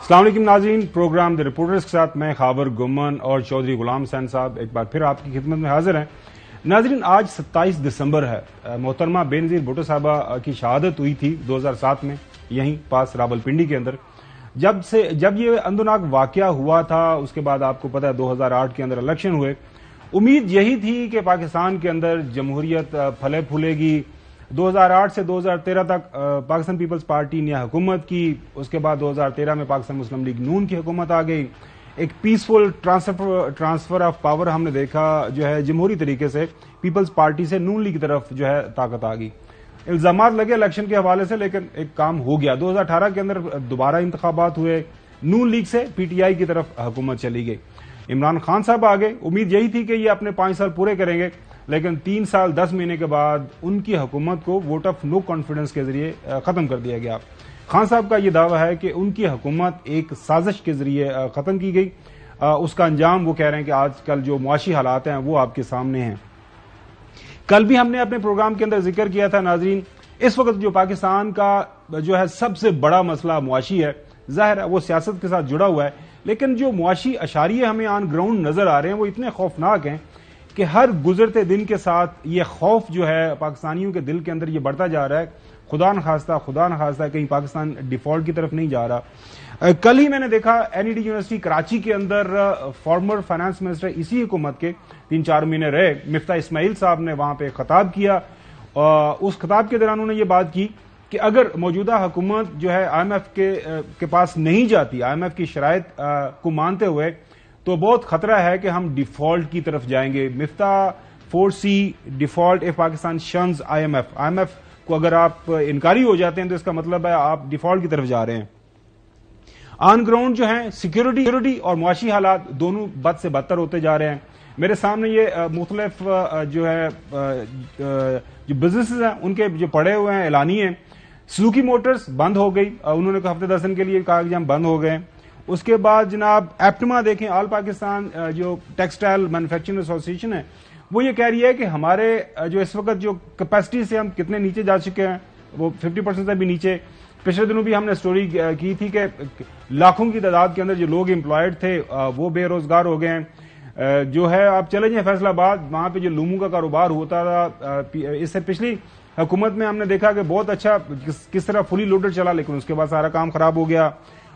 السلام علیکم ناظرین، پروگرام دی رپورٹرز کے ساتھ میں خاور گمن اور چودھری غلام حسین صاحب ایک بار پھر آپ کی خدمت میں حاضر ہیں۔ ناظرین، آج 27 دسمبر ہے۔ محترمہ بے نظیر بھٹو صاحبہ کی شہادت ہوئی تھی 2007 میں یہیں پاس راولپنڈی کے اندر۔ جب یہ اندوناک واقعہ ہوا تھا اس کے بعد آپ کو پتا ہے 2008 کے اندر الیکشن ہوئے۔ امید یہی تھی کہ پاکستان کے اندر جمہوریت پھلے پھولے گی۔ 2008 سے 2013 تک پاکستان پیپلز پارٹی نے حکومت کی، اس کے بعد 2013 میں پاکستان مسلم لیگ نون کی حکومت آ گئی۔ ایک پیسفل ٹرانسفر آف پاور ہم نے دیکھا جو ہے جمہوری طریقے سے پیپلز پارٹی سے نون لیگ کی طرف جو ہے طاقت آ گئی۔ الزامات لگے الیکشن کے حوالے سے، لیکن ایک کام ہو گیا۔ 2018 کے اندر دوبارہ انتخابات ہوئے، نون لیگ سے پی ٹی آئی کی طرف حکومت چلی گئی۔ عمران خان صاحب آگے، امید یہی تھی کہ یہ اپنے 5 سال پورے کریں گے، لیکن 3 سال 10 مہینے کے بعد ان کی حکومت کو ووٹ آف نو کانفیڈنس کے ذریعے ختم کر دیا گیا۔ خان صاحب کا یہ دعویٰ ہے کہ ان کی حکومت ایک سازش کے ذریعے ختم کی گئی۔ اس کا انجام وہ کہہ رہے ہیں کہ آج کل جو معاشی حالات ہیں وہ آپ کے سامنے ہیں۔ کل بھی ہم نے اپنے پروگرام کے اندر ذکر کیا تھا ناظرین، اس وقت جو پاکستان کا جو ہے سب سے بڑا مسئلہ معاشی ہے، ظاہر ہے وہ سیاست کے ساتھ جڑا ہوا ہے، لیکن جو معاشی اشاریے ہمیں آن گراؤنڈ نظر آ رہے ہیں وہ اتنے خوفناک ہیں کہ ہر گزرتے دن کے ساتھ یہ خوف جو ہے پاکستانیوں کے دل کے اندر یہ بڑھتا جا رہا ہے۔ خدا نخواستہ کہیں پاکستان ڈیفالٹ کی طرف نہیں جا رہا۔ کل ہی میں نے دیکھا N E D university Karachi کے اندر فارمر فائنانس منسٹر اسی حکومت کے 3-4 مہینے رہے مفتاح اسماعیل صاحب نے وہاں پہ خطاب کیا۔ اس خطاب کے دوران انہوں نے یہ بات کی کہ اگر موجودہ حکومت جو ہے آئی ایم ایف کے پاس نہیں جاتی، آئی ایم ایف کی شرائط کو مانتے ہوئے، تو بہت خطرہ ہے کہ ہم ڈیفالٹ کی طرف جائیں گے۔ Miftah foresees default of Pakistan شنز آئی ایم ایف کو اگر آپ انکاری ہو جاتے ہیں تو اس کا مطلب ہے آپ ڈیفالٹ کی طرف جا رہے ہیں۔ آن گراؤنڈ جو ہیں سیکیورٹی اور معاشی حالات دونوں بد سے بدتر ہوتے جا رہے ہیں۔ میرے سامنے یہ مختلف جو ہے جو بزنسز ہیں ان کے جو پڑے ہوئے ہیں اعلانیے ہیں۔ سزوکی موٹرز بند ہو گئی، انہوں نے ہفتے 10 دن کے لیے کہا کہ ہم بند ہو گئے۔ اس کے بعد جناب ایپٹما دیکھیں، آل پاکستان جو ٹیکسٹائل مینوفیکچرنگ ایسوسی ایشن ہے وہ یہ کہہ رہی ہے کہ ہمارے جو اس وقت جو کیپیسٹی سے ہم کتنے نیچے جا چکے ہیں، وہ 50% سے بھی نیچے۔ پچھلے دنوں بھی ہم نے سٹوری کی تھی کہ لاکھوں کی تعداد کے اندر جو لوگ امپلائڈ تھے وہ بے روزگار ہو گئے ہیں۔ جو ہے آپ چلے جائیں فیصل آباد، وہاں پہ جو لوموں کا کاروبار ہوتا تھا، اس سے پچھلی حکومت میں ہم نے دیکھا کہ بہت اچھا کس طرح فلی لوڈر چلا، لیکن اس کے بعد سارا کام خراب ہو گیا۔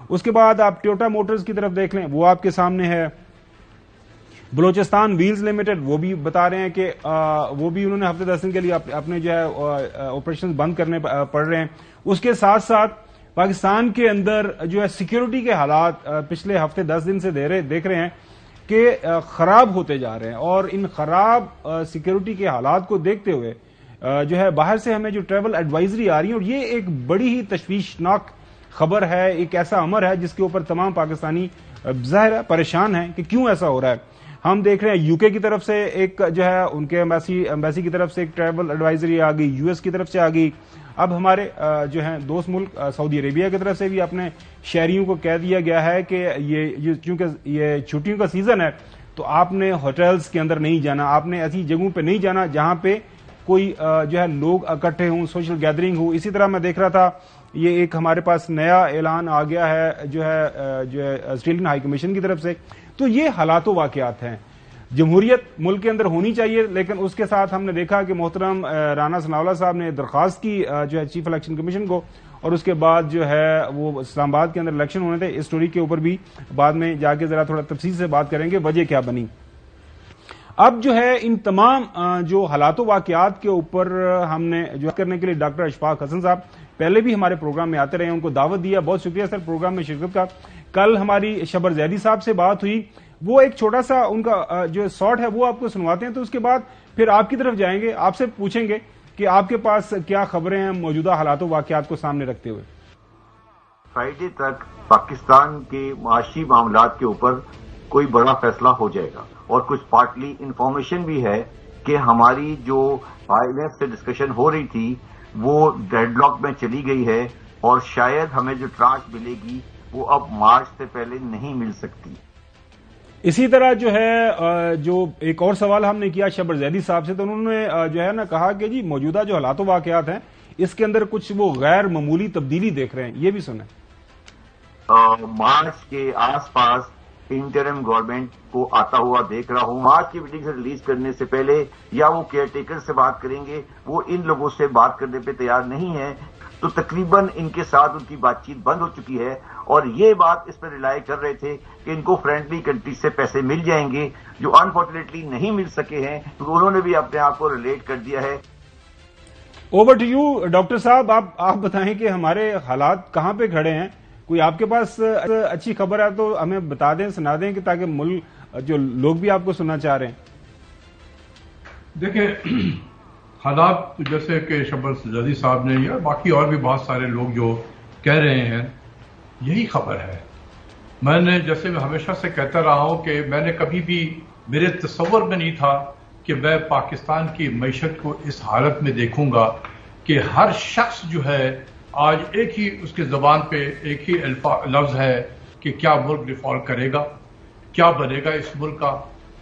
اس کے بعد آپ ٹویوٹا موٹرز کی طرف دیکھ لیں، وہ آپ کے سامنے ہے۔ بلوچستان ویلز لمیٹڈ وہ بھی بتا رہے ہیں کہ وہ بھی انہوں نے ہفتے 10 دن کے لیے اپنے جو ہے آپریشن بند کرنے پڑ رہے ہیں۔ اس کے ساتھ ساتھ پاکستان کے اندر جو ہے سیکیورٹی کے حالات پچھلے ہفتے 10 دن سے دیکھ رہے ہیں کہ خراب ہوتے جا رہے ہیں، اور ان خراب سیکیورٹی کے حالات کو دیکھتے ہوئے جو ہے باہر سے ہمیں جو ٹریول ایڈوائزری آ رہی ہے، اور یہ ایک بڑی ہی تشویشناک خبر ہے، ایک ایسا امر ہے جس کے اوپر تمام پاکستانی ظاہر ہے پریشان ہیں کہ کیوں ایسا ہو رہا ہے۔ ہم دیکھ رہے ہیں یو کے کی طرف سے ایک جو ہے ان کے ایمبیسی کی طرف سے ایک ٹریول ایڈوائزری آ گئی، یو ایس کی طرف سے آ گئی۔ اب ہمارے جو ہیں دوست ملک سعودی عربیہ کی طرف سے بھی اپنے شہریوں کو کہہ دیا گیا ہے کہ یہ چونکہ یہ چھٹیوں کا سیزن ہے تو آپ نے ہوٹلز کے اندر نہیں جانا، آپ نے ایسی جگہوں پہ نہیں جانا جہاں پہ کوئی جو ہے لوگ اکٹھے ہوں، سوشل گیدرنگ ہو۔ اسی طرح میں دیکھ رہا تھا یہ ایک ہمارے پاس نیا اعلان آ گیا ہے جو ہے آسٹریلین ہائی کمیشن کی طرف سے۔ تو یہ حالات و واقعات ہیں۔ جمہوریت ملک کے اندر ہونی چاہیے، لیکن اس کے ساتھ ہم نے دیکھا کہ محترم رانا ثناءاللہ صاحب نے درخواست کی جو ہے چیف الیکشن کمیشن کو، اور اس کے بعد جو ہے وہ اسلام آباد کے اندر الیکشن ہونے تھے۔ اس سٹوری کے اوپر بھی بعد میں جا کے ذرا تھوڑا تفصیل سے بات کریں گے وجہ کیا بنی۔ اب جو ہے ان تمام جو حالات و واقعات کے اوپر ہم نے جو کرنے کے لیے ڈاکٹر اشفاق حسن صاحب پہلے بھی ہمارے پروگرام میں آتے رہے ہیں، ان کو دعوت دیا۔ بہت شکریہ سر پروگرام میں شرکت کا۔ کل ہماری شبر زیدی صاحب سے بات ہوئی، وہ ایک چھوٹا سا ان کا جو شارٹ ہے وہ آپ کو سنواتے ہیں، تو اس کے بعد پھر آپ کی طرف جائیں گے، آپ سے پوچھیں گے کہ آپ کے پاس کیا خبریں ہیں موجودہ حالات و واقعات کو سامنے رکھتے ہوئے۔ فرائیڈے تک پاکستان کے معاشی معاملات کے اوپر کوئی بڑا فیصلہ ہو جائے گا، اور کچھ پارٹلی انفارمیشن بھی ہے کہ ہماری جو آئی سے ڈسکشن ہو رہی تھی وہ ڈیڈ لاک میں چلی گئی ہے، اور شاید ہمیں جو ٹرانچ ملے گی وہ اب مارچ سے پہلے نہیں مل سکتی۔ اسی طرح جو ہے جو ایک اور سوال ہم نے کیا شبر زیدی صاحب سے، تو انہوں نے جو ہے نا کہا کہ جی موجودہ جو حالات و واقعات ہیں اس کے اندر کچھ وہ غیر معمولی تبدیلی دیکھ رہے ہیں، یہ بھی سنیں۔ مارچ کے آس پاس انٹرم گورنمنٹ کو آتا ہوا دیکھ رہا ہوں. مارچ کی میٹنگ سے ریلیز کرنے سے پہلے یا وہ کیئر ٹیکر سے بات کریں گے, وہ ان لوگوں سے بات کرنے پہ تیار نہیں ہے, تو تقریباً ان کے ساتھ ان کی بات چیت بند ہو چکی ہے. اور یہ بات اس پر ریلائی کر رہے تھے کہ ان کو فرینڈلی کنٹری سے پیسے مل جائیں گے, جو انفارچونیٹلی نہیں مل سکے ہیں, تو انہوں نے بھی اپنے آپ کو ریلیٹ کر دیا ہے. اوور ٹو یو ڈاکٹر صاحب, آپ بتائیں کہ ہمارے حالات کہاں پہ کھڑے ہیں. کوئی آپ کے پاس اچھی خبر ہے تو ہمیں بتا دیں, سنا دیں, کہ تاکہ ملک جو لوگ بھی آپ کو سننا چاہ رہے ہیں. دیکھیں, حالات جیسے کہ شبر زیدی صاحب نے یا باقی اور بھی بہت سارے لوگ جو کہہ رہے ہیں, یہی خبر ہے. میں نے جیسے میں ہمیشہ سے کہتا رہا ہوں کہ میں نے کبھی بھی, میرے تصور میں نہیں تھا کہ میں پاکستان کی معیشت کو اس حالت میں دیکھوں گا کہ ہر شخص جو ہے آج ایک ہی اس کے زبان پہ ایک ہی لفظ ہے کہ کیا ملک ڈیفالٹ کرے گا, کیا بنے گا اس ملک کا,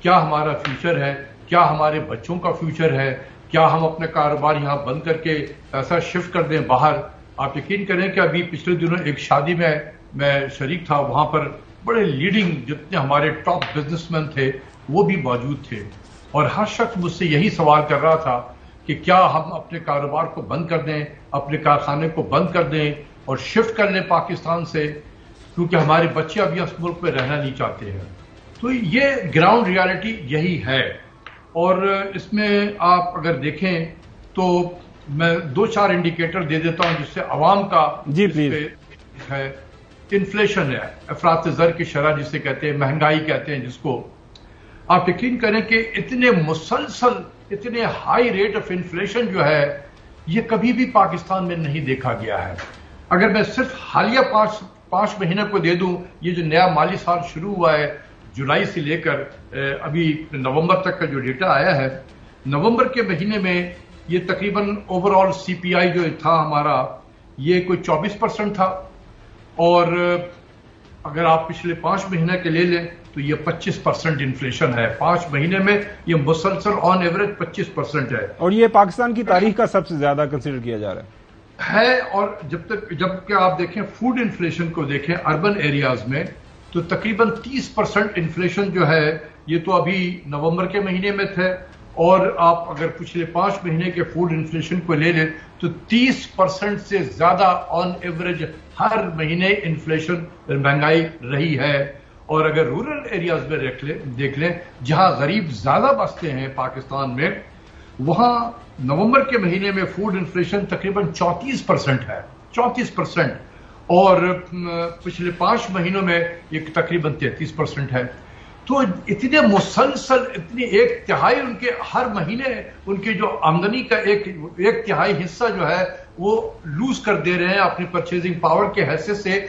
کیا ہمارا فیوچر ہے, کیا ہمارے بچوں کا فیوچر ہے, کیا ہم اپنے کاروبار یہاں بند کر کے پیسہ شفٹ کر دیں باہر. آپ یقین کریں کہ ابھی پچھلے دنوں ایک شادی میں شریک تھا, وہاں پر بڑے لیڈنگ جتنے ہمارے ٹاپ بزنس مین تھے وہ بھی موجود تھے, اور ہر شخص مجھ سے یہی سوال کر رہا تھا کہ کیا ہم اپنے کاروبار کو بند کر دیں, اپنے کارخانے کو بند کر دیں اور شفٹ کر لیں پاکستان سے, کیونکہ ہمارے بچے ابھی اس ملک میں رہنا نہیں چاہتے ہیں. تو یہ گراؤنڈ ریالٹی یہی ہے. اور اس میں آپ اگر دیکھیں تو میں 2-4 انڈیکیٹر دے دیتا ہوں جس سے عوام کا ہے. انفلیشن ہے, افراط زر کی شرح جسے کہتے ہیں, مہنگائی کہتے ہیں جس کو. آپ یقین کریں کہ اتنے مسلسل, اتنے ہائی ریٹ آف انفلیشن جو ہے یہ کبھی بھی پاکستان میں نہیں دیکھا گیا ہے. اگر میں صرف حالیہ 5 مہینے کو دے دوں, یہ جو نیا مالی سال شروع ہوا ہے جولائی سے لے کر ابھی نومبر تک کا جو ڈیٹا آیا ہے, نومبر کے مہینے میں یہ تقریباً اوور آل سی پی آئی جو تھا ہمارا یہ کوئی 24% تھا, اور اگر آپ پچھلے 5 مہینے کے لے لیں تو یہ 25% انفلیشن ہے. 5 مہینے میں یہ مسلسل آن ایوریج 25% ہے, اور یہ پاکستان کی تاریخ کا سب سے زیادہ کنسیڈر کیا جا رہا ہے. اور جب کہ آپ دیکھیں فوڈ انفلیشن کو دیکھیں اربن ایریاز میں تو تقریباً 30% انفلیشن جو ہے یہ تو ابھی نومبر کے مہینے میں تھے, اور آپ اگر پچھلے 5 مہینے کے فوڈ انفلیشن کو لے لیں تو 30% سے زیادہ آن ایوریج ہر مہینے انفلیشن مہنگائی رہی ہے. اور اگر رورل ایریاز میں دیکھ لیں جہاں غریب زیادہ بستے ہیں پاکستان میں, وہاں نومبر کے مہینے میں فوڈ انفلیشن تقریباً 34% ہے, 34%, اور پچھلے 5 مہینوں میں یہ تقریباً 33% ہے. تو اتنے مسلسل, اتنی 1/3 ان کے ہر مہینے ان کے جو آمدنی کا 1/3 حصہ جو ہے وہ لوز کر دے رہے ہیں اپنی پرچیزنگ پاور کے حیثیت سے.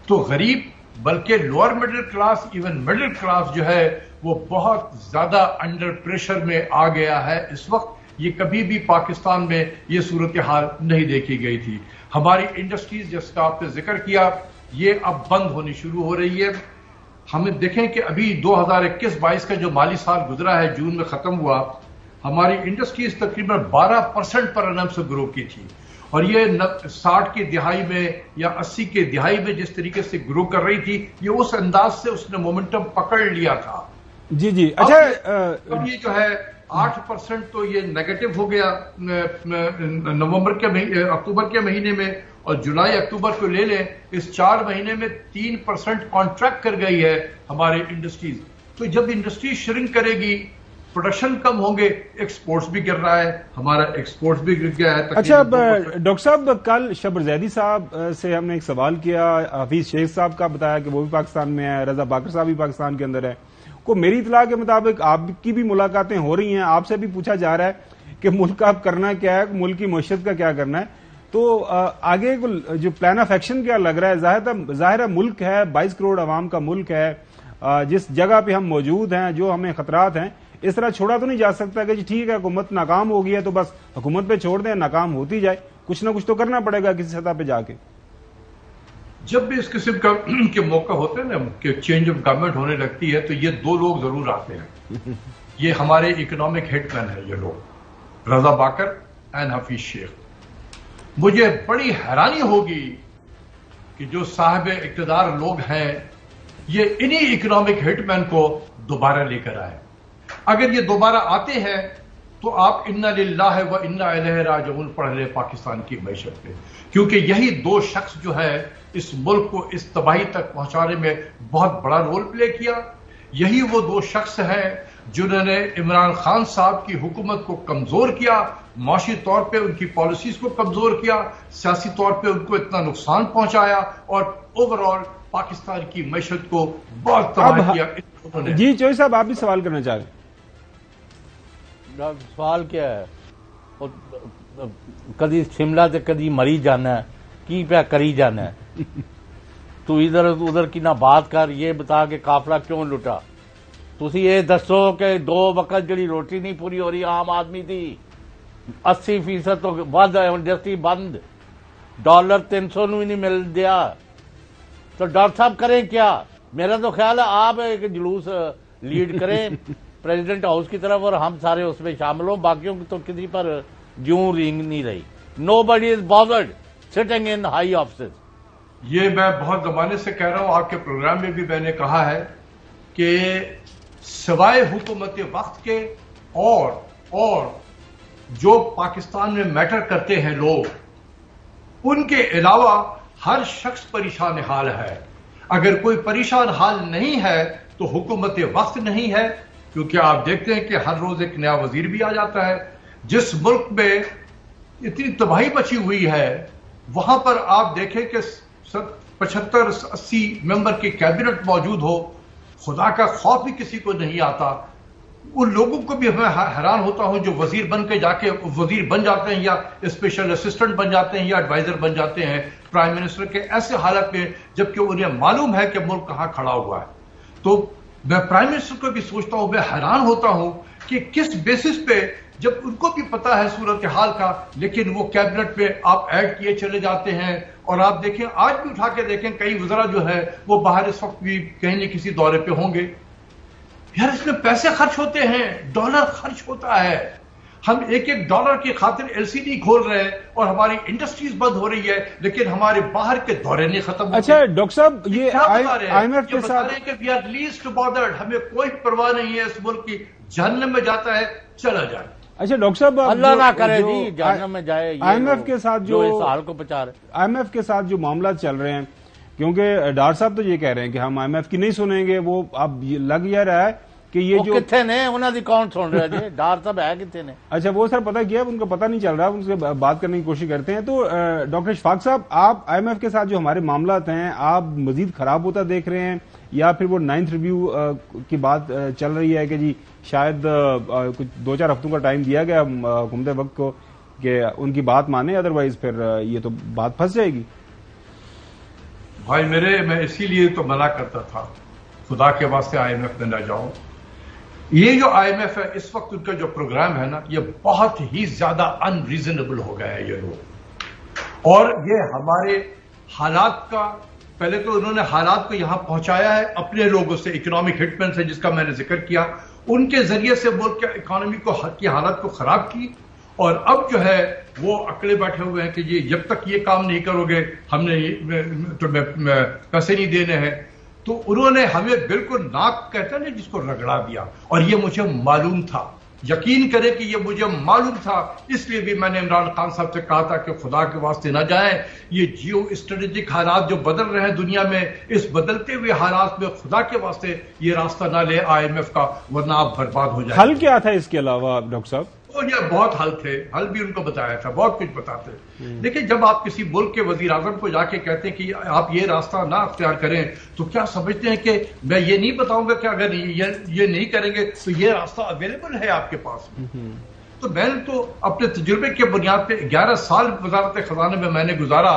تو غریب, بلکہ lower middle class, even middle class جو ہے وہ بہت زیادہ انڈر پریشر میں آ گیا ہے اس وقت. یہ کبھی بھی پاکستان میں یہ صورتحال نہیں دیکھی گئی تھی. ہماری انڈسٹریز جس کا آپ نے ذکر کیا یہ اب بند ہونی شروع ہو رہی ہے. ہمیں دیکھیں کہ ابھی 2021-22 کا جو مالی سال گزرا ہے, جون میں ختم ہوا, ہماری انڈسٹریز تقریباً 12% پر انم سے گرو کی تھی, اور یہ 60 کی دہائی میں یا 80 کی دہائی میں جس طریقے سے گرو کر رہی تھی یہ اس انداز سے اس نے مومنٹم پکڑ لیا تھا. جی اچھا, اب یہ جو ہے 8% تو یہ نیگیٹو ہو گیا اکتوبر کے مہینے میں, اور جولائی اکتوبر کو لے لیں اس 4 مہینے میں 3% کانٹریکٹ کر گئی ہے ہماری انڈسٹریز. تو جب انڈسٹری شرنک کرے گی, پروڈکشن کم ہوں گے, ایکسپورٹس بھی گر رہا ہے, ہمارا ایکسپورٹس بھی گر گیا ہے. اچھا ڈاکٹر صاحب, کل شبر زیدی صاحب سے ہم نے ایک سوال کیا, حفیظ شیخ صاحب کا بتایا کہ وہ بھی پاکستان میں ہے, رضا باقر صاحب بھی پاکستان کے اندر ہے. کو میری اطلاع کے مطابق آپ کی بھی ملاقاتیں ہو رہی ہیں, آپ سے بھی پوچھا جا رہا ہے کہ ملک کا اب کرنا کیا ہے, ملک کی معیشت کا کیا کرنا ہے. تو آگے جو پلان آف ایکشن کیا لگ رہا ہے؟ ظاہر ہے ملک ہے, 22 کروڑ عوام کا ملک ہے, جس جگہ پہ ہم موجود ہیں, جو ہمیں خطرات ہیں, اس طرح چھوڑا تو نہیں جا سکتا کہ جی ٹھیک ہے حکومت ناکام ہو گئی ہے تو بس حکومت پہ چھوڑ دیں, ناکام ہوتی جائے. کچھ نہ کچھ تو کرنا پڑے گا کسی سطح پہ جا کے. جب بھی اس قسم کے موقع ہوتے ہیں نا کہ چینج آف گورنمنٹ ہونے لگتی ہے تو یہ 2 لوگ ضرور آتے ہیں. یہ ہمارے اکنامک ہیڈ مین ہیں یہ لوگ, رضا باقر اینڈ حفیظ شیخ. مجھے بڑی حیرانی ہوگی کہ جو صاحب اقتدار لوگ ہیں یہ انہی اکنامک ہٹ مین کو دوبارہ لے کر آئے. اگر یہ دوبارہ آتے ہیں تو آپ انا للہ و انا الیہ راجعون پڑھ لیں پاکستان کی معیشت پہ، کیونکہ یہی دو شخص جو ہے اس ملک کو اس تباہی تک پہنچانے میں بہت بڑا رول پلے کیا. یہی وہ دو شخص ہیں جنہوں نے عمران خان صاحب کی حکومت کو کمزور کیا، معاشی طور پہ ان کی پالیسیز کو کمزور کیا، سیاسی طور پہ ان کو اتنا نقصان پہنچایا اور اوور آل پاکستان کی معیشت کو بہت تباہ کیا. جی چوہدری صاحب آپ بھی سوال کرنا چاہ رہے ہیں. سوال کیا ہے؟ کدی شملہ تے کدی مری جانا ہے، کی پہ کری جانا ہے. تو ادھر ادھر کی نہ بات کر، یہ بتا کہ قافلہ کیوں لٹا. تسی یہ دسو کہ 2 وقت جڑی روٹی نہیں پوری ہو رہی عام آدمی دی، 80% تو ود انڈسٹری بند، ڈالر 300 نو ہی نہیں مل دیا. تو ڈاکٹر صاحب کریں کیا؟ میرا تو خیال ہے آپ ایک جلوس لیڈ کریں پریزیڈنٹ ہاؤس کی طرف اور ہم سارے اس میں شامل ہوں. باقیوں کی تو کسی پر جوں رینگ نہیں رہی. Nobody is bothered sitting in high offices. یہ میں بہت زمانے سے کہہ رہا ہوں، آپ کے پروگرام میں بھی میں نے کہا ہے کہ سوائے حکومت وقت کے اور جو پاکستان میں میٹر کرتے ہیں لوگ، ان کے علاوہ ہر شخص پریشان حال ہے. اگر کوئی پریشان حال نہیں ہے تو حکومت وقت نہیں ہے، کیونکہ آپ دیکھتے ہیں کہ ہر روز ایک نیا وزیر بھی آ جاتا ہے. جس ملک میں اتنی تباہی مچی ہوئی ہے وہاں پر آپ دیکھیں کہ 75-80 ممبر کی کیبنٹ موجود ہو، خدا کا خوف بھی کسی کو نہیں آتا. ان لوگوں کو بھی میں حیران ہوتا ہوں جو وزیر بن کے جا کے وزیر بن جاتے ہیں یا اسپیشل اسسٹنٹ بن جاتے ہیں یا ایڈوائزر بن جاتے ہیں پرائم منسٹر کے ایسے حالت میں، جبکہ انہیں معلوم ہے کہ ملک کہاں کھڑا ہوا ہے. تو میں پرائم منسٹر کو بھی سوچتا ہوں، میں حیران ہوتا ہوں کہ کس بیسس پہ، جب ان کو بھی پتا ہے صورتحال کا، لیکن وہ کیبنٹ پہ آپ ایڈ کیے چلے جاتے ہیں. اور آپ دیکھیں آج بھی اٹھا کے دیکھیں کئی وزراء جو ہے وہ باہر اس وقت بھی کہیں نہ کسی دورے پہ ہوں گے. یار اس میں پیسے خرچ ہوتے ہیں، ڈالر خرچ ہوتا ہے. ہم ایک ڈالر کی خاطر LCD کھول رہے ہیں اور ہماری انڈسٹریز بند ہو رہی ہے، لیکن ہمارے باہر کے دورے نہیں ختم ہوتے. اچھا ڈاکٹر صاحب، یہ IMF کے ساتھ کہ وی آر لیسٹ بادرڈ، ہمیں کوئی پرواہ نہیں ہے اس ملک کی. جہنم میں جاتا ہے چلا جائے. اچھا ڈاکٹر صاحب، اللہ نہ کرے جی جہنم میں جائے. IMF کے ساتھ جو اس حال کو بچا رہے، IMF کے ساتھ جو معاملات چل رہے ہیں، کیونکہ ڈاکٹر صاحب تو یہ کہہ رہے ہیں کہ ہم IMF کی نہیں سنیں گے، وہ اب لگ یہ رہا ہے کہ یہ جو کتنے نے انہوں نے کون سن رہا جی؟ ڈار صاحب ہے کتنے نے؟ اچھا وہ سر پتہ کیا، ان کا پتہ نہیں چل رہا، ان سے بات کرنے کی کوشش کرتے ہیں. تو ڈاکٹر اشفاق صاحب، آپ IMF کے ساتھ جو ہمارے معاملات ہیں آپ مزید خراب ہوتا دیکھ رہے ہیں، یا پھر وہ 9th ریویو کی بات چل رہی ہے کہ جی شاید کچھ 2-4 ہفتوں کا ٹائم دیا گیا حکومت وقت کو کہ ان کی بات مانے، ادروائز پھر یہ تو بات پھنس جائے گی؟ بھائی میرے، میں اسی لیے تو منع کرتا تھا، خدا کے واسطے IMF میں نہ جاؤ. یہ جو IMF ہے اس وقت ان کا جو پروگرام ہے نا، یہ بہت ہی زیادہ ان ریزنیبل ہو گیا ہے یہ لوگ. اور یہ ہمارے حالات کا، پہلے تو انہوں نے حالات کو یہاں پہنچایا ہے اپنے لوگوں سے، اکنامک ہٹ مین سے جس کا میں نے ذکر کیا، ان کے ذریعے سے ملک کے اکانومی کی حالت کو خراب کی. اور اب جو ہے وہ اکڑے بیٹھے ہوئے ہیں کہ جب تک یہ کام نہیں کرو گے ہم نے پیسے نہیں دینے ہیں. تو انہوں نے ہمیں بالکل ناک کہتا نہیں جس کو رگڑا دیا. اور یہ مجھے معلوم تھا، یقین کریں کہ یہ مجھے معلوم تھا. اس لیے بھی میں نے عمران خان صاحب سے کہا تھا کہ خدا کے واسطے نہ جائیں. یہ جیو اسٹریٹجک حالات جو بدل رہے ہیں دنیا میں، اس بدلتے ہوئے حالات میں خدا کے واسطے یہ راستہ نہ لے IMF کا، ورنہ آپ برباد ہو جائیں. حل کیا تھا اس کے علاوہ ڈاکٹر صاحب؟ یہ بہت حل تھے، حل بھی ان کو بتایا تھا، بہت کچھ بتاتے. لیکن جب آپ کسی ملک کے وزیر اعظم کو جا کے کہتے ہیں کہ آپ یہ راستہ نہ اختیار کریں، تو کیا سمجھتے ہیں کہ میں یہ نہیں بتاؤں گا کہ اگر یہ نہیں کریں گے تو یہ راستہ اویلیبل ہے آپ کے پاس؟ تو میں نے تو اپنے تجربے کے بنیاد پہ 11 سال وزارت خزانہ میں نے گزارا،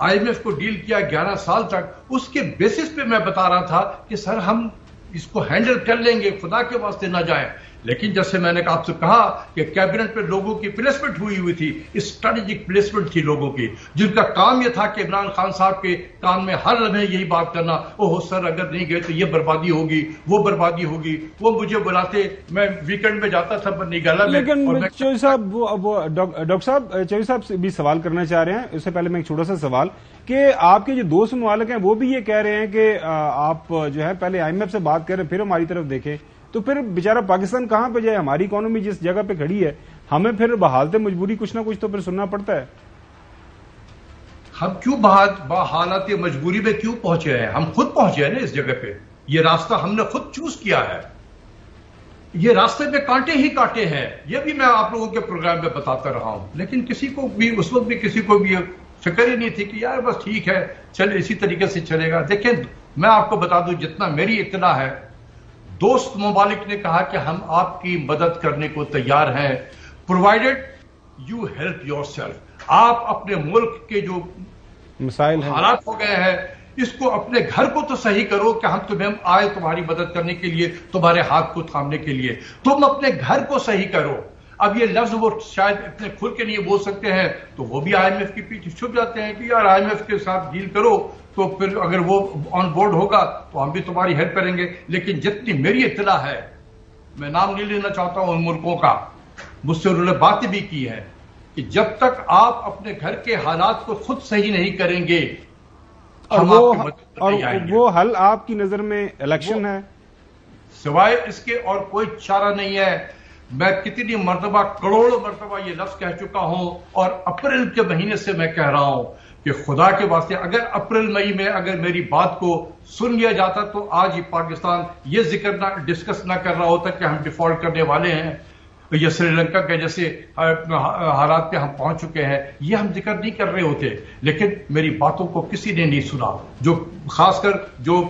IMF کو ڈیل کیا 11 سال تک. اس کے بیسس پہ میں بتا رہا تھا کہ سر ہم اس کو ہینڈل کر لیں گے، خدا کے واسطے نہ جائیں. لیکن جیسے میں نے آپ سے کہا کہ کیبنٹ میں لوگوں کی پلیسمنٹ ہوئی تھی، اسٹریٹجک پلیسمنٹ تھی لوگوں کی، جن کا کام یہ تھا کہ عمران خان صاحب کے کان میں ہر لمحے یہی بات کرنا، اوہ سر اگر نہیں گئے تو یہ بربادی ہوگی، وہ بربادی ہوگی. وہ مجھے بلاتے، میں ویکنڈ میں جاتا تھا نگالا میں. لیکن چودھری صاحب ڈاکٹر صاحب چودھری صاحب بھی سوال کرنا چاہ رہے ہیں. اس سے پہلے میں ایک چھوٹا سا سوال کہ آپ کے جو دوست ممالک ہیں وہ بھی یہ کہہ رہے ہیں کہ آپ جو ہے پہلے آئی ایم ایف سے بات کریں پھر ہماری طرف دیکھیں، تو پھر بیچارہ پاکستان کہاں پہ جائے؟ ہماری اکانومی جس جگہ پہ کھڑی ہے ہمیں پھر بحالت مجبوری کچھ نہ کچھ تو پھر سننا پڑتا ہے. ہم کیوں حالات مجبوری میں کیوں پہنچے ہیں؟ ہم خود پہنچے ہیں نا اس جگہ پہ. یہ راستہ ہم نے خود چوز کیا ہے. یہ راستے میں کانٹے ہی کانٹے ہیں، یہ بھی میں آپ لوگوں کے پروگرام میں بتاتا رہا ہوں. لیکن کسی کو بھی اس وقت بھی کسی کو بھی فکر ہی نہیں تھی کہ یار بس ٹھیک ہے چلے اسی طریقے سے چلے گا. دیکھیں میں آپ کو بتا دوں جتنا میری اطلاع ہے، دوست ممالک نے کہا کہ ہم آپ کی مدد کرنے کو تیار ہیں، provided you help your self. آپ اپنے ملک کے جو مسائل ہیں، حالات ہو گئے ہیں، اس کو اپنے گھر کو تو صحیح کرو کہ ہم تمہیں آئے تمہاری مدد کرنے کے لیے، تمہارے ہاتھ کو تھامنے کے لیے. تم اپنے گھر کو صحیح کرو. اب یہ لفظ وہ شاید اتنے کھل کے نہیں بول سکتے ہیں تو وہ بھی آئی ایم ایف کے پیچھے چھپ جاتے ہیں کہ یار آئی ایم ایف کے ساتھ ڈیل کرو تو پھر اگر وہ آن بورڈ ہوگا تو ہم بھی تمہاری ہیلپ کریں گے. لیکن جتنی میری اطلاع ہے، میں نام نہیں لینا چاہتا ہوں ان ملکوں کا، مجھ سے انہوں نے باتیں بھی کی ہے کہ جب تک آپ اپنے گھر کے حالات کو خود صحیح نہیں کریں گے اور وہ حل آپ کی نظر میں الیکشن ہے سوائے اس کے اور کوئی چارہ نہیں ہے. میں کتنی مرتبہ کروڑوں مرتبہ یہ لفظ کہہ چکا ہوں اور اپریل کے مہینے سے میں کہہ رہا ہوں کہ خدا کے واسطے اگر اپریل مئی میں اگر میری بات کو سن لیا جاتا تو آج ہی پاکستان یہ ذکر ڈسکس نہ کر رہا ہوتا کہ ہم ڈیفالٹ کرنے والے ہیں یا سری لنکا کے جیسے حالات پہ ہم پہنچ چکے ہیں. یہ ہم ذکر نہیں کر رہے ہوتے. لیکن میری باتوں کو کسی نے نہیں سنا، جو خاص کر جو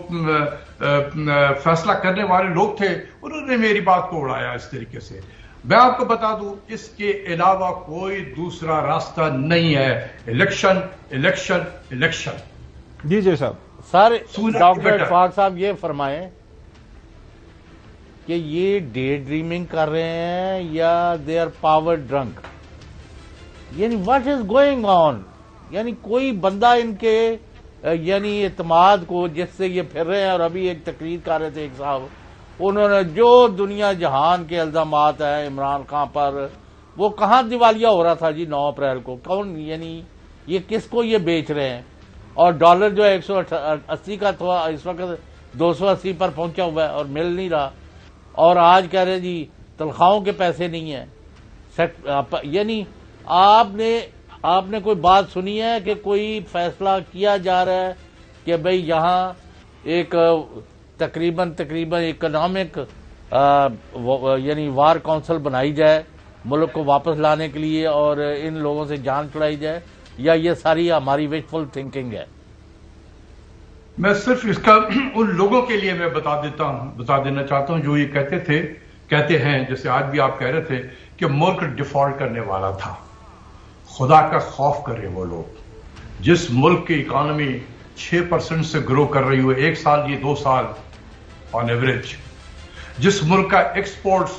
فیصلہ کرنے والے لوگ تھے انہوں نے میری بات کو اڑایا اس طریقے سے. میں آپ کو بتا دوں اس کے علاوہ کوئی دوسرا راستہ نہیں ہے. Election election election. جی صاحب. سر ڈاکٹر اشفاق صاحب یہ فرمائیں کہ یہ ڈے ڈریمنگ کر رہے ہیں یا دے آر پاور ڈرنک، یعنی واٹ از گوئنگ آن؟ یعنی کوئی بندہ ان کے یعنی اعتماد کو جس سے یہ پھر رہے ہیں. اور ابھی ایک تقریر کر رہے تھے ایک صاحب، انہوں نے جو دنیا جہان کے الزامات ہیں عمران خان پر، وہ کہاں دیوالیہ ہو رہا تھا جی 9 اپریل کو؟ کون یعنی یہ کس کو یہ بیچ رہے ہیں؟ اور ڈالر جو 180 کا تھا اس وقت 280 پر پہنچا ہوا ہے اور مل نہیں رہا. اور آج کہہ رہے جی تنخواہوں کے پیسے نہیں ہیں. یعنی آپ نے کوئی بات سنی ہے کہ کوئی فیصلہ کیا جا رہا ہے کہ بھئی یہاں ایک تقریباً اکنامک یعنی وار کونسل بنائی جائے ملک کو واپس لانے کے لیے اور ان لوگوں سے جان چھڑائی جائے، یا یہ ساری ہماری وشفل تھنکنگ ہے؟ میں صرف اس کا ان لوگوں کے لیے میں بتا دینا چاہتا ہوں جو یہ کہتے ہیں جیسے آج بھی آپ کہہ رہے تھے کہ ملک ڈیفالٹ کرنے والا تھا. خدا کا خوف کرے وہ لوگ جس ملک کی اکانومی 6% سے گرو کر رہی ہو ایک سال یہ 2 سال آن ایوریج، جس ملک کا ایکسپورٹس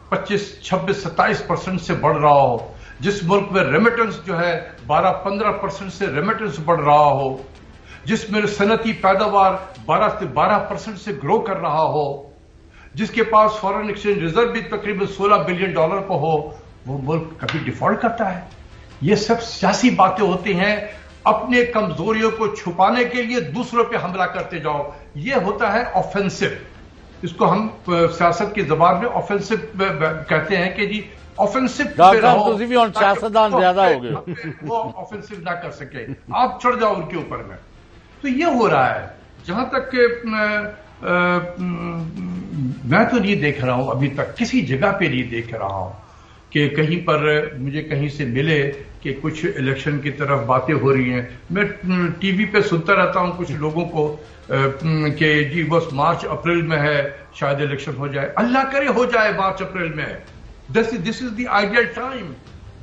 25, 26, 27% سے بڑھ رہا ہو، جس ملک میں ریمیٹنس جو ہے 12-15% سے ریمیٹنس بڑھ رہا ہو، جس میں صنعتی پیداوار 12% سے گرو کر رہا ہو، جس کے پاس فارن ایکسچینج ریزرو بھی تقریباً $16 بلین کو ہو، وہ ملک کبھی ڈیفالٹ کرتا ہے؟ یہ سب سیاسی باتیں ہوتی ہیں. اپنے کمزوریوں کو چھپانے کے لیے دوسروں پہ حملہ کرتے جاؤ، یہ ہوتا ہے آفینسو. اس کو ہم سیاست کی زبان میں آفینسو کہتے ہیں کہ جی آفینسو سیاستدان زیادہ ہو گئے، وہ آفینسو نہ کر سکے، آپ چڑھ جاؤ ان کے اوپر میں. تو یہ ہو رہا ہے. جہاں تک کہ میں تو نہیں دیکھ رہا ہوں ابھی تک، کسی جگہ پہ نہیں دیکھ رہا ہوں کہ کہیں پر مجھے کہیں سے ملے کہ کچھ الیکشن کی طرف باتیں ہو رہی ہیں. میں ٹی وی پہ سنتا رہتا ہوں کچھ لوگوں کو کہ جی بس مارچ اپریل میں ہے شاید الیکشن ہو جائے. اللہ کرے ہو جائے مارچ اپریل میں. This is the ideal time.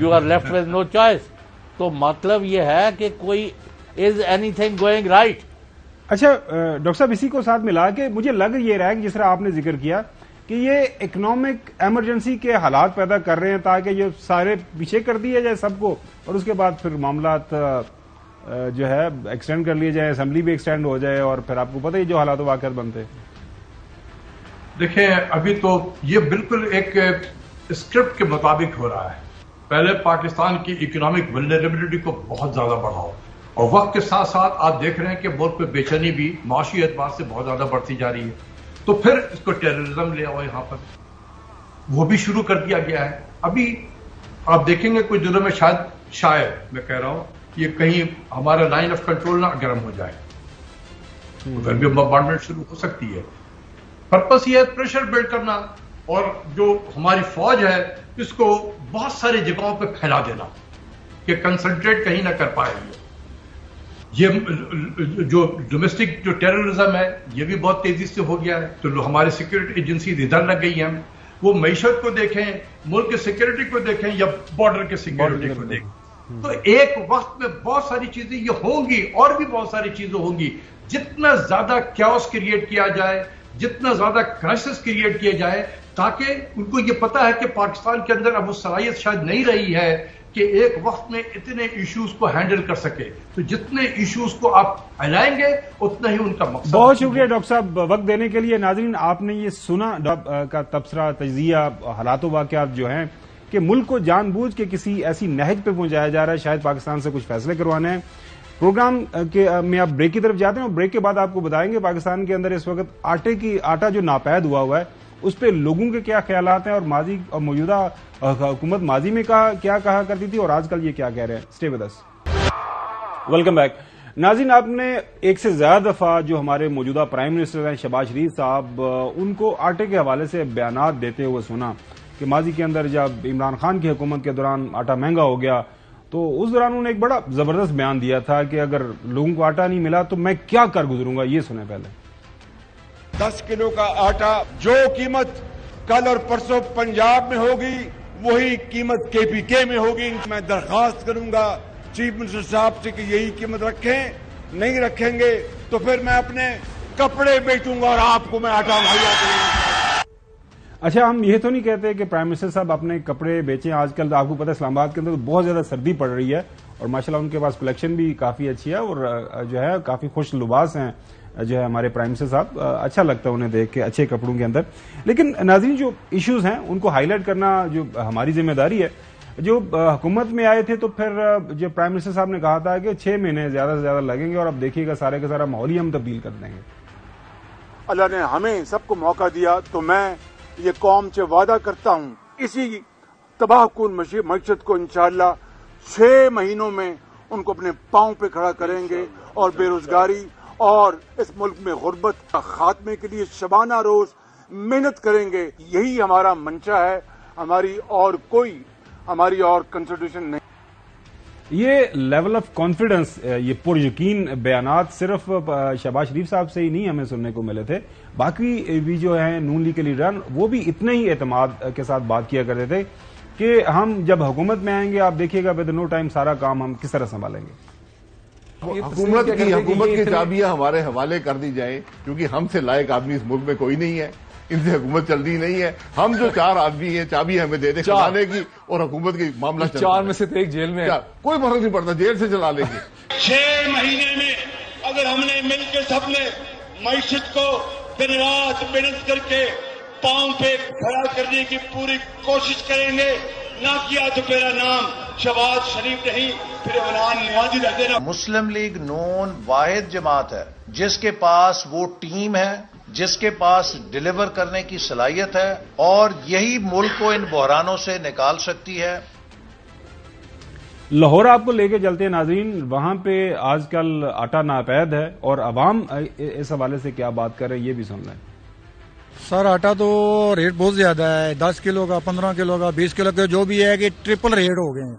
You are left with no choice. تو مطلب یہ ہے کہ کوئی is anything going right. اچھا ڈاکٹر صاحب، اسی کو ساتھ ملا کے مجھے لگ یہ رہا ہے کہ جس طرح آپ نے ذکر کیا کہ یہ اکنامک ایمرجنسی کے حالات پیدا کر رہے ہیں تاکہ یہ سارے پیچھے کر دیے جائے سب کو، اور اس کے بعد پھر معاملات جو ہے ایکسٹینڈ کر لیے جائیں، اسمبلی بھی ایکسٹینڈ ہو جائے، اور پھر آپ کو پتہ ہی جو حالات و واقعات بنتے. دیکھیں ابھی تو یہ بالکل ایک اسکرپٹ کے مطابق ہو رہا ہے. پہلے پاکستان کی اکنامک ولنریبلٹی کو بہت زیادہ بڑھاؤ، اور وقت کے ساتھ ساتھ آپ دیکھ رہے ہیں کہ ملک میں بے چینی بھی معاشی اعتبار سے بہت زیادہ بڑھتی جا رہی ہے. تو پھر اس کو ٹیررزم لے آؤ یہاں پر، وہ بھی شروع کر دیا گیا ہے. ابھی آپ دیکھیں گے کچھ دنوں میں شاید میں کہہ رہا ہوں یہ کہیں ہمارا لائن آف کنٹرول نہ گرم ہو جائے، پھر بھی بمبارڈمنٹ شروع ہو سکتی ہے. پرپس یہ ہے پریشر بلڈ کرنا، اور جو ہماری فوج ہے اس کو بہت ساری جگہوں پہ پھیلا دینا کہ کنسنٹریٹ کہیں نہ کر پائے. یہ جو ڈومیسٹک جو ٹیررزم ہے یہ بھی بہت تیزی سے ہو گیا ہے. تو ہماری سیکورٹی ایجنسیز ادھر لگ گئی ہیں، وہ معیشت کو دیکھیں، ملک کی سیکورٹی کو دیکھیں یا بارڈر کی سیکورٹی کو دیکھیں. تو ایک وقت میں بہت ساری چیزیں یہ ہوں گی، اور بھی بہت ساری چیزیں ہوں گی. جتنا زیادہ کیوس کریٹ کیا جائے، جتنا زیادہ کرائسس کریٹ کیا جائے، تاکہ ان کو یہ پتا ہے کہ پاکستان کے اندر اب وہ صلاحیت شاید نہیں رہی ہے کہ ایک وقت میں اتنے ایشوز کو ہینڈل کر سکے. تو جتنے ایشوز کو آپ ہلائیں گے اتنا ہی ان کا مقصد. بہت شکریہ ڈاکٹر صاحب وقت دینے کے لیے. ناظرین، آپ نے یہ سنا کا تبصرہ، تجزیہ، حالات و واقعات جو ہیں کہ ملک کو جان بوجھ کے کسی ایسی نہج پہ پہنچایا جا رہا ہے، شاید پاکستان سے کچھ فیصلے کروانے ہیں. پروگرام میں آپ بریک کی طرف جاتے ہیں، اور بریک کے بعد آپ کو بتائیں گے پاکستان کے اندر اس وقت آٹا جو ناپید ہوا ہے اس پہ لوگوں کے کیا خیالات ہیں، اور ماضی اور موجودہ حکومت ماضی میں کیا کہا کرتی تھی اور آج کل یہ کیا کہہ رہے ہیں. Stay with us. Welcome back. ناظرین، آپ نے ایک سے زیادہ دفعہ جو ہمارے موجودہ پرائم منسٹر ہیں شہباز شریف صاحب، ان کو آٹے کے حوالے سے بیانات دیتے ہوئے سنا کہ ماضی کے اندر جب عمران خان کی حکومت کے دوران آٹا مہنگا ہو گیا تو اس دوران انہوں نے ایک بڑا زبردست بیان دیا تھا کہ اگر لوگوں کو آٹا نہیں ملا تو میں کیا کر گزروں گا. یہ سنیں پہلے. 10 کلو کا آٹا جو قیمت کل اور پرسوں پنجاب میں ہوگی وہی قیمت KPK میں ہوگی. میں درخواست کروں گا چیف منسٹر صاحب سے کہ یہی قیمت رکھیں. نہیں رکھیں گے تو پھر میں اپنے کپڑے بیچوں گا اور آپ کو میں آٹا مہیا کروں گا. اچھا، ہم یہ تو نہیں کہتے کہ پرائم منسٹر صاحب اپنے کپڑے بیچیں. آج کل آپ کو پتہ ہے اسلام آباد کے اندر بہت زیادہ سردی پڑ رہی ہے، اور ماشاءاللہ ان کے پاس کلیکشن بھی کافی اچھی ہے، اور جو ہے کافی خوش لباس ہیں جو ہے ہمارے پرائم منسٹر صاحب. اچھا لگتا ہے انہیں دیکھ کے اچھے کپڑوں کے اندر. لیکن ناظرین، جو ایشوز ہیں ان کو ہائی لائٹ کرنا جو ہماری ذمہ داری ہے. جو حکومت میں آئے تھے تو پھر جو پرائم منسٹر صاحب نے کہا تھا کہ 6 مہینے زیادہ سے زیادہ لگیں گے، اور اب دیکھیے گا سارے کا سارا ماحول ہی ہم تبدیل کر دیں گے. اللہ نے ہمیں سب کو موقع دیا تو میں یہ قوم سے وعدہ کرتا ہوں اسی تباہ کن معیشت کو انشاءاللہ 6 مہینوں میں ان کو اپنے پاؤں پہ کھڑا کریں گے، اور بے روزگاری اور اس ملک میں غربت کا خاتمے کے لیے شبانہ روز محنت کریں گے. یہی ہمارا منشا ہے، ہماری اور کنسٹیٹیوشن نہیں. یہ لیول آف کانفیڈنس، یہ پر یقین بیانات صرف شہباز شریف صاحب سے ہی نہیں ہمیں سننے کو ملے تھے، باقی بھی جو ہیں نون لیگ کے لیڈران وہ بھی اتنے ہی اعتماد کے ساتھ بات کیا کرتے تھے کہ ہم جب حکومت میں آئیں گے آپ دیکھیے گا ود نو ٹائم سارا کام ہم کس طرح سنبھالیں گے. حکومت کی چابیاں ہمارے حوالے کر دی جائیں، کیونکہ ہم سے لائق آدمی اس ملک میں کوئی نہیں ہے، ان سے حکومت چل رہی نہیں ہے. ہم جو 4 آدمی ہیں چابی ہمیں دے دیں چلانے کی، اور حکومت کی معاملہ 4 میں سے 1 جیل میں، کوئی فرق نہیں پڑتا، جیل سے چلا لیں گے. 6 مہینے میں اگر ہم نے مل کے سب نے معیشت کو دن رات محنت کر کے پاؤں پہ کھڑا کرنے کی پوری کوشش کریں گے، نہ کیا تو میرا نام شہباز شریف نہیں پھر عمران نیازی رہ دینا. مسلم لیگ نون واحد جماعت ہے جس کے پاس وہ ٹیم ہے، جس کے پاس ڈیلیور کرنے کی صلاحیت ہے، اور یہی ملک کو ان بحرانوں سے نکال سکتی ہے. لاہور آپ کو لے کے چلتے ہیں ناظرین. وہاں پہ آج کل آٹا ناپید ہے، اور عوام اس حوالے سے کیا بات کر رہے ہیں یہ بھی سن لیں. سر آٹا تو ریٹ بہت زیادہ ہے، 10 کلو کا، 15 کلو کا، 20 کلو کا، جو بھی ہے کہ ٹرپل ریٹ ہو گئے ہیں.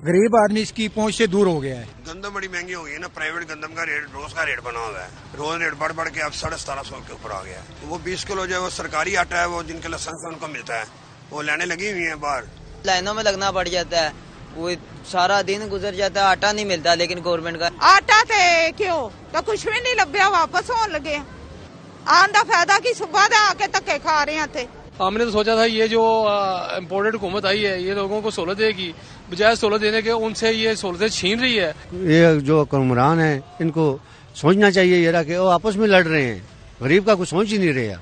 غریب آدمی اس کی پہنچ سے دور ہو گیا ہے. گندم بڑی مہنگی ہو گئی ہے نا، پرائیویٹ گندم کا ریٹ روز کا ریٹ بنا ہوا ہے، روز ریٹ بڑھ کے اب 1750 کے اوپر آ گیا ہے. وہ 20 کلو جو ہے وہ سرکاری آٹا ہے، وہ جن کے لائسنس ان کو ملتا ہے وہ لینے لگی ہوئی ہیں باہر. لائنوں میں لگنا پڑ جاتا ہے, وہ سارا دن گزر جاتا ہے, آٹا نہیں ملتا لیکن گورنمنٹ کا آٹا تے کیوں تو کچھ بھی نہیں لبیا, واپس ہون لگے آن دا فائدہ کی صبح دے آ کے دھکے کھا رہے ہیں تھے. ہم نے تو سوچا تھا یہ جو امپورٹڈ حکومت آئی ہے یہ لوگوں کو سہولت دے گی, بجائے سہولت دینے کے ان سے یہ سہولتیں چھین رہی ہے. یہ جو حکمران ہیں ان کو سوچنا چاہیے یہ کہ وہ آپس میں لڑ رہے ہیں, غریب کا کچھ سوچ ہی نہیں رہے.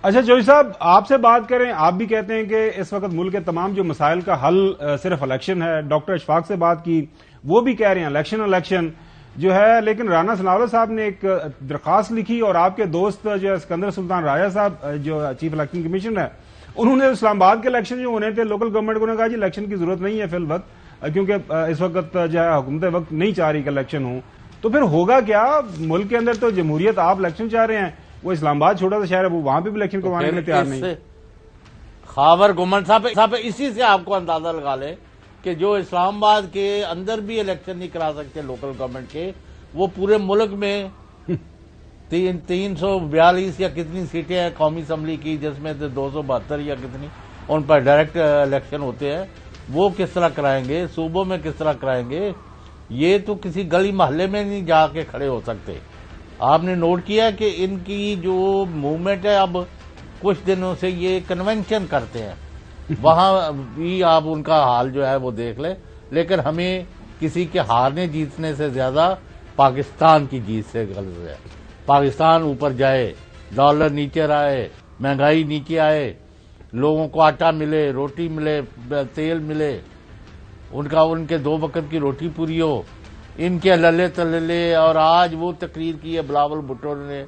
اچھا جوئی صاحب, آپ سے بات کریں, آپ بھی کہتے ہیں کہ اس وقت ملک کے تمام جو مسائل کا حل صرف الیکشن ہے. ڈاکٹر اشفاق سے بات کی, وہ بھی کہہ رہے ہیں الیکشن جو ہے, لیکن رانا ثناءاللہ صاحب نے ایک درخواست لکھی اور آپ کے دوست جو ہے سکندر سلطان راجہ صاحب جو چیف الیکشن کمیشنر ہے, انہوں نے اسلام آباد کے الیکشن جو ہونے تھے لوکل گورنمنٹ کو نے کہا جی الیکشن کی ضرورت نہیں ہے فی الوقت, کیونکہ اس وقت جو ہے حکومت وقت نہیں چاہ رہی کہ الیکشن ہوں. تو پھر ہوگا کیا؟ ملک کے اندر تو جمہوریت, آپ الیکشن چاہ رہے ہیں, وہ اسلام آباد چھوٹا سا شہر ہے, وہ وہاں پہ بھی الیکشن کروانے میں تیار نہیں. خاور گمن صاحب اسی سے آپ کو اندازہ لگا لیں کہ جو اسلام آباد کے اندر بھی الیکشن نہیں کرا سکتے لوکل گورنمنٹ کے, وہ پورے ملک میں 342 یا کتنی سیٹیں ہیں قومی اسمبلی کی, جس میں 272 یا کتنی ان پر ڈائریکٹ الیکشن ہوتے ہیں, وہ کس طرح کرائیں گے, صوبوں میں کس طرح کرائیں گے؟ یہ تو کسی گلی محلے میں نہیں جا کے کھڑے ہو سکتے. آپ نے نوٹ کیا کہ ان کی جو موومنٹ ہے اب کچھ دنوں سے یہ کنونشن کرتے ہیں, وہاں بھی آپ ان کا حال جو ہے وہ دیکھ لیں. لیکن ہمیں کسی کے ہارنے جیتنے سے زیادہ پاکستان کی جیت سے غرض ہے. پاکستان اوپر جائے, ڈالر نیچے آئے, مہنگائی نیچے آئے, لوگوں کو آٹا ملے, روٹی ملے, تیل ملے, ان کے 2 وقت کی روٹی پوری ہو, ان کے للے تللے. اور آج وہ تقریر کی ہے بلاول بھٹو نے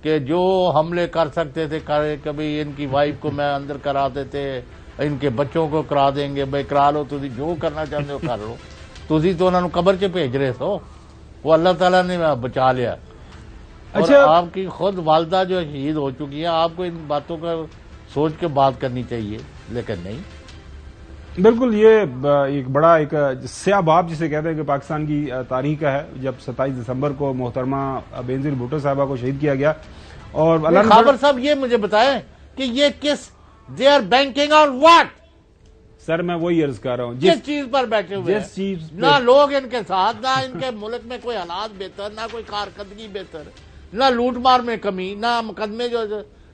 کہ جو حملے کر سکتے تھے کرے, کبھی ان کی وائف کو میں اندر کرا دیتے, ان کے بچوں کو کرا دیں گے. بھائی کرا لو, تھی جو کرنا چاہتے ہو کر لو, تھی تو انہوں نے قبر چ بھیج رہے سو, وہ اللہ تعالیٰ نے بچا لیا. اور آپ کی خود والدہ جو شہید ہو چکی ہیں, آپ کو ان باتوں کا سوچ کے بات کرنی چاہیے, لیکن نہیں. بالکل, یہ ایک بڑا ایک سیاہ باب جسے کہتے ہیں کہ پاکستان کی تاریخ کا ہے, جب 27 دسمبر کو محترمہ بینظیر بھٹو صاحبہ کو شہید کیا گیا. اور خابر صاحب یہ مجھے بتائیں کہ یہ کس they are banking on what? Sir میں وہی عرض کر رہا ہوں, جس چیز پر بیٹھے ہوئے ہیں, نہ لوگ ان کے ساتھ, نہ ان کے ملک میں کوئی حالات بہتر, نہ کوئی کارکردگی بہتر, نہ لوٹ مار میں کمی, نہ مقدمے جو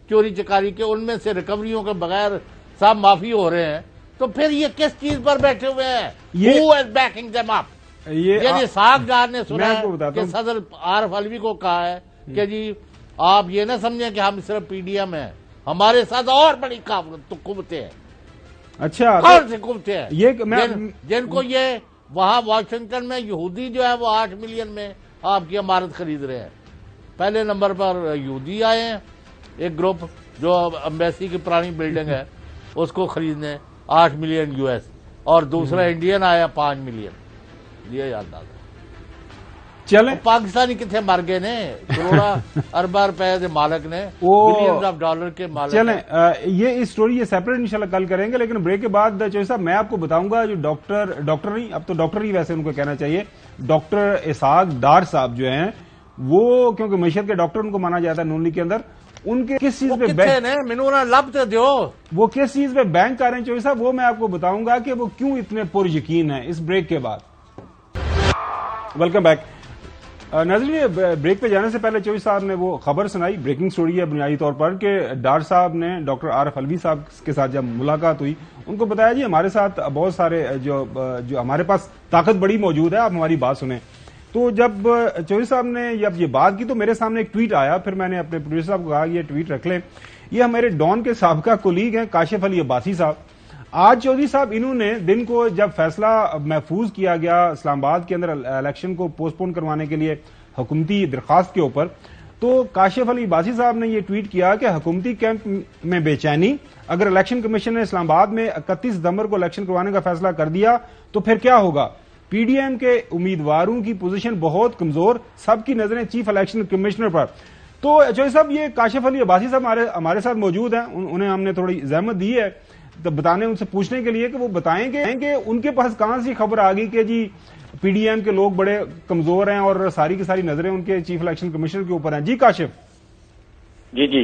چوری چکاری کے ان میں سے ریکوریوں کے بغیر سب معافی ہو رہے ہیں. تو پھر یہ کس چیز پر بیٹھے ہوئے ہیں؟ Who is backing them up? یعنی ساکھ جار نے سنا ہے کہ صدر عارف علوی کو کہا ہے کہ جی آپ یہ نہ سمجھیں کہ ہم صرف پی ڈی ایم ہیں, ہمارے ساتھ اور بڑی قوتیں ہیں. اچھا, کون سی قوتیں ہیں جن کو یہ وہاں واشنگٹن میں یہودی جو ہے وہ 8 ملین میں آپ کی عمارت خرید رہے ہیں. پہلے نمبر پر یہودی آئے ہیں, ایک گروپ جو امبیسی کی پرانی بلڈنگ ہے اس کو خریدنے 8 ملین US, اور دوسرا انڈین آیا 5 ملین. یہ یاد آتا چلیں, پاکستانی کتنے مر گئے نے, کروڑا اربا روپے کے مالک نے, بلینز آف ڈالر کے مالک. چلیں, یہ اسٹوری یہ سیپریٹ انشاءاللہ کل کریں گے, لیکن بریک کے بعد چوہدری صاحب میں آپ کو بتاؤں گا جو ڈاکٹر نہیں, اب تو ڈاکٹر ہی ویسے ان کو کہنا چاہیے, ڈاکٹر اسحاق ڈار صاحب جو ہیں وہ, کیونکہ معیشت کے ڈاکٹر ان کو مانا جاتا ہے نون لیگ کے اندر, ان کے کس چیز پہ وہ کس چیز پہ بینک کر رہے ہیں چوہدری صاحب, وہ میں آپ کو بتاؤں گا کہ وہ کیوں اتنے پر یقین ہیں اس بریک کے بعد. Welcome back. ناظرین, بریک پہ جانے سے پہلے چوہدری صاحب نے وہ خبر سنائی, بریکنگ سٹوری ہے بنیادی طور پر, کہ ڈار صاحب نے ڈاکٹر عارف علوی صاحب کے ساتھ جب ملاقات ہوئی ان کو بتایا جی ہمارے ساتھ بہت سارے جو ہمارے پاس طاقت بڑی موجود ہے, آپ ہماری بات سنیں. تو جب چوہدری صاحب نے جب یہ بات کی تو میرے سامنے ایک ٹویٹ آیا, پھر میں نے اپنے پروڈیوسر صاحب کو کہا یہ ٹویٹ رکھ لیں. یہ ہمارے ڈان کے سابقہ کولیگ ہیں کاشف علی عباسی صاحب. آج چوہدری صاحب انہوں نے دن کو جب فیصلہ محفوظ کیا گیا اسلام آباد کے اندر الیکشن کو پوسٹ پون کروانے کے لیے حکومتی درخواست کے اوپر, تو کاشف علی عباسی صاحب نے یہ ٹویٹ کیا کہ حکومتی کیمپ میں بے چینی, اگر الیکشن کمیشن نے اسلام آباد میں 31 ستمبر کو الیکشن کروانے کا فیصلہ کر دیا تو پھر کیا ہوگا؟ پی ڈی ایم کے امیدواروں کی پوزیشن بہت کمزور, سب کی نظریں چیف الیکشن کمشنر پر. تو چوہدری صاحب یہ کاشف علی عباسی صاحب ہمارے ساتھ موجود ہیں, انہیں ہم نے تھوڑی زحمت دی ہے بتانے, ان سے پوچھنے کے لیے کہ وہ بتائیں کہ ان کے پاس کہاں سی خبر آ گئی کہ جی پی ڈی ایم کے لوگ بڑے کمزور ہیں اور ساری کی ساری نظریں ان کے چیف الیکشن کمشنر کے اوپر ہیں. جی کاشف. جی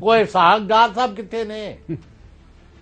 ਕੋਈ ਸਾਗਦਾਰ ਸਾਹਿਬ ਕਿੱਥੇ ਨੇ,